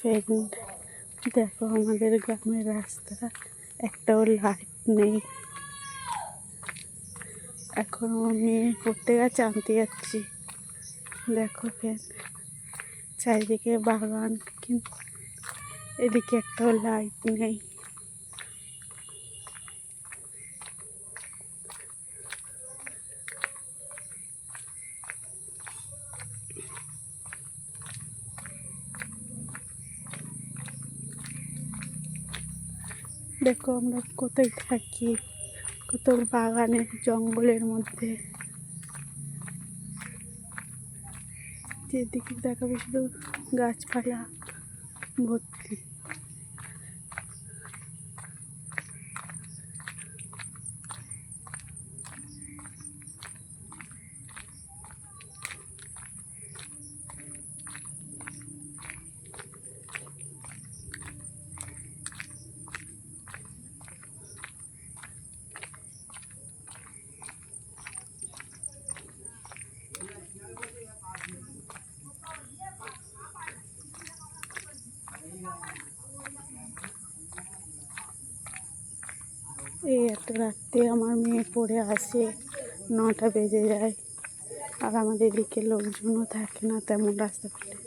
Friend, দেখো আমাদের গ্রামের রাস্তা একটাও লাইট নেই। এখন আমি পড়তে গেছে আনতে যাচ্ছি। দেখো ফ্রেন্ড, চারিদিকে বাগান, কিন্তু এদিকে একটাও লাইট নেই। দেখো আমরা কোথায় থাকি, কত বাগানের জঙ্গলের মধ্যে। যেদিকে দেখাবে শুধু গাছপালা ভর্তি। এই এত রাত্রে আমার মেয়ে পড়ে আসে, 9টা বেজে যায়। আর আমাদের এদিকে লোকজনও থাকে না তেমন রাস্তাঘাটে।